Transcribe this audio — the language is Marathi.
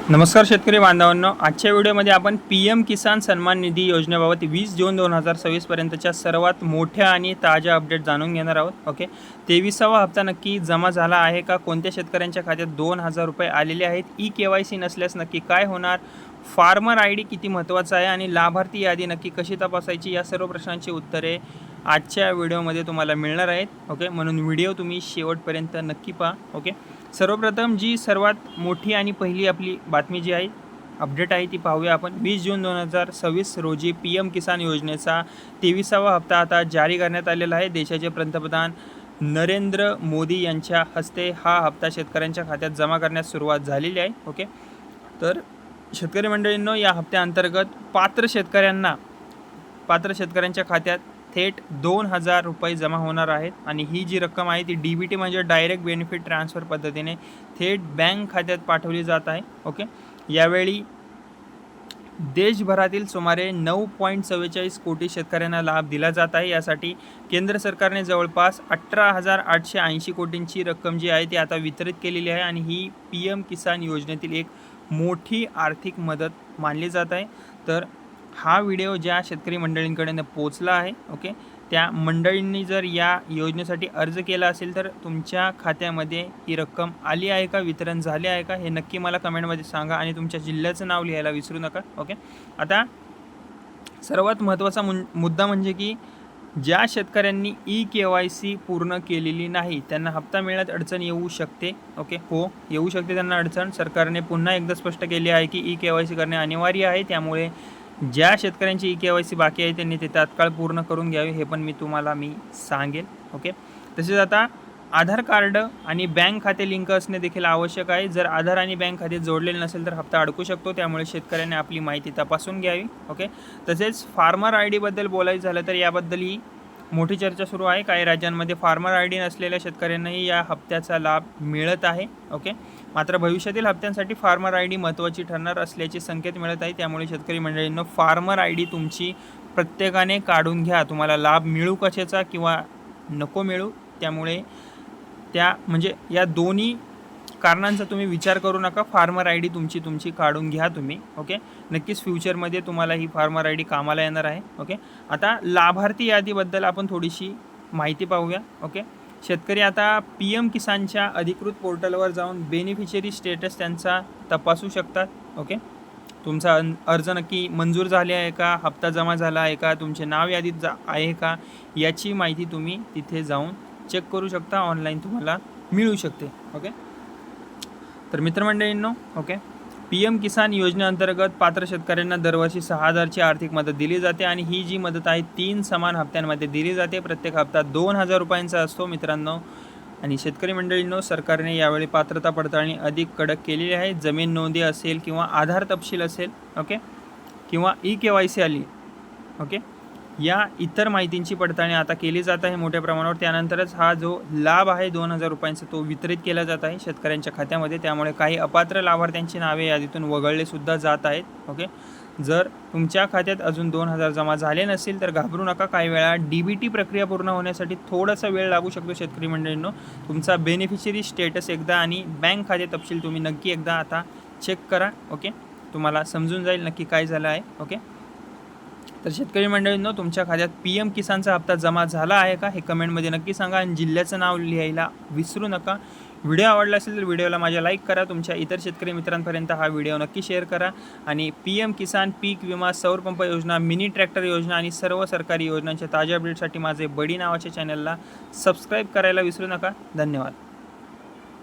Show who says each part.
Speaker 1: नमस्कार शेतकरी बांधवांनो, आजच्या व्हिडिओमध्ये आपण पी.एम. किसान सन्मान निधी योजनेबाबत 20 जून 2026 पर्यंतच्या सर्वात मोठ्या आणि ताज्या अपडेट जाणून घेणार आहोत. ओके, 23वा हप्ता नक्की जमा झाला आहे का? कोणत्या शेतकऱ्यांच्या खात्यात 2,000 रुपये आलेले आहेत? ई-KYC नसल्यास नक्की काय होणार? फार्मर आय डी किती महत्त्वाचा आहे आणि लाभार्थी यादी नक्की कशी तपासायची? या सर्व प्रश्नांची उत्तरे आजच्या व्हिडिओमध्ये तुम्हाला मिळणार आहेत. ओके, म्हणून व्हिडिओ तुम्ही शेवटपर्यंत नक्की पहा. ओके, सर्वप्रथम जी सर्वात मोठी आणि पहिली आपली बातमी जी आहे, अपडेट आहे, ती पाहूया आपण. 20 जून 2026 रोजी पी.एम. किसान योजनेचा 23वा हप्ता आता जारी करण्यात आलेला आहे. देशाचे पंतप्रधान नरेंद्र मोदी यांच्या हस्ते हा हप्ता शेतकऱ्यांच्या खात्यात जमा करण्यास सुरुवात झालेली आहे. ओके, तर शेतकरी मंडळींनो, या हप्त्याअंतर्गत पात्र शेतकऱ्यांच्या खात्यात थेट 2,000 रुपये जमा होणार आहेत आणि ही जी रक्कम आहे ती DBT म्हणजे डायरेक्ट बेनिफिट ट्रान्सफर पद्धतीने थेट बँक खात्यात पाठवली जात आहे. ओके, यावेळी देशभरातील सुमारे 9.44 कोटी शेतकऱ्यांना लाभ दिला जात आहे. यासाठी केंद्र सरकारने जवळपास 18,880 कोटींची रक्कम जी आहे ती आता वितरित केलेली आहे आणि ही पी.एम. किसान योजनेतील एक मोठी आर्थिक मदत मानली जात आहे. तर हा व्हिडिओ ज्या शेतकरी मंडळींकडे पोचला आहे, ओके, त्या मंडळींनी जर या योजनेसाठी अर्ज केला असेल तर तुमच्या खात्यामध्ये ही रक्कम आली आहे का, वितरण झाले आहे का, हे नक्की मला कमेंटमध्ये सांगा आणि तुमच्या जिल्ह्याचं नाव लिहायला विसरू नका. ओके, आता सर्वात महत्त्वाचा मुद्दा म्हणजे की ज्या शेतकऱ्यांनी ई-KYC पूर्ण केलेली नाही त्यांना हप्ता मिळण्यात अडचण येऊ शकते. ओके, हो, येऊ शकते त्यांना अडचण. सरकारने पुन्हा एकदा स्पष्ट केले आहे की ई-KYC करणे अनिवार्य आहे. त्यामुळे ज्या शेतकऱ्यांची ई-KYC बाकी आहे त्यांनी ते तात्काळ पूर्ण करून घ्यावे, हे पण तुम्हाला सांगेल. ओके, तसेच आता आधार कार्ड आणि बँक खाते लिंक असणे देखील आवश्यक आहे. जर आधार आणि बँक खाते जोडलेले नसेल तर हप्ता अडकू शकतो. त्यामुळे शेतकऱ्यांनी आपली माहिती तपासून घ्यावी. ओके, तसेच फार्मर आय डीबद्दल बोलायचं झालं तर याबद्दलही मोठी चर्चा सुरू आहे. काही राज्यांमध्ये फार्मर आय डी नसलेल्या शेतकऱ्यांनाही या हप्त्याचा लाभ मिळत आहे. ओके, मात्र भविष्यातील हप्त्यांसाठी फार्मर आय डी महत्त्वाची ठरणार असल्याचे संकेत मिळत आहे. त्यामुळे शेतकरी मंडळींनो, फार्मर आय डी तुमची प्रत्येकाने काढून घ्या. तुम्हाला लाभ मिळू कशाचा किंवा नको मिळू, त्यामुळे या दोन्ही कारणांचा तुम्ही विचार करू नका. फार्मर आय डी तुमची काढून घ्या तुम्ही. ओके, नक्कीच फ्युचरमध्ये तुम्हाला ही फार्मर आय डी कामाला येणार आहे. ओके, आता लाभार्थी यादीबद्दल आपण थोडीशी माहिती पाहूया. ओके, शेतकरी आता पी.एम. किसानच्या अधिकृत पोर्टलवर जाऊन बेनिफिशरी स्टेटस त्यांचा तपासू शकतात. ओके, तुमचा अर्ज नक्की मंजूर झाले आहे का, हप्ता जमा झाला आहे का, तुमचे नाव यादीत आहे का, याची माहिती तुम्ही तिथे जाऊन चेक करू शकता. ऑनलाईन तुम्हाला मिळू शकते. ओके, तर मित्रमंडळींनो, ओके, पी.एम. किसान योजनेअंतर्गत पात्र शेतकऱ्यांना दरवर्षी 6,000ची आर्थिक मदत दिली जाते आणि ही जी मदत आहे 3 समान हप्त्यांमध्ये दिली जाते. प्रत्येक हप्ता 2,000 रुपयांचा असतो मित्रांनो. आणि शेतकरी मंडळींनो, सरकारने यावेळी पात्रता पडताळणी अधिक कडक केलेली आहे. जमीन नोंदी असेल किंवा आधार तपशील असेल, ओके, किंवा ई-KYC आली, ओके, या इतर माहितींची पडताळणी आता केली जात आहे मोठ्या प्रमाणावर. त्यानंतरच हा जो लाभ आहे 2,000 रुपयांचा तो वितरित केला जात आहे शेतकऱ्यांच्या खात्यामध्ये. त्यामुळे काही अपात्र लाभार्थ्यांची नावे यादीतून वगळलेसुद्धा जात आहेत. ओके, जर तुमच्या खात्यात अजून 2,000 जमा झाले नसेल तर घाबरू नका. काही वेळा DBT प्रक्रिया पूर्ण होण्यासाठी थोडासा वेळ लागू शकतो. शेतकरी मंडळींनो, तुमचा बेनिफिशरी स्टेटस एकदा आणि बँक खाते तपशील तुम्ही नक्की एकदा आता चेक करा. ओके, तुम्हाला समजून जाईल नक्की काय झालं आहे. ओके, तर शेतकरी मंडळींनो, तुमच्या खात्यात पी.एम. किसानचा हप्ता जमा झाला आहे का हे कमेंटमध्ये नक्की सांगा आणि जिल्ह्याचं नाव लिहायला विसरू नका. व्हिडिओ आवडला असेल तर व्हिडिओला माझ्या लाईक करा. तुमच्या इतर शेतकरी मित्रांपर्यंत हा व्हिडिओ नक्की शेअर करा आणि पी.एम. किसान, पीक विमा, सौर पंप योजना, मिनी ट्रॅक्टर योजना आणि सर्व सरकारी योजनांच्या ताज्या अपडेटसाठी माझे बडी नावाच्या चॅनलला सबस्क्राईब करायला विसरू नका. धन्यवाद.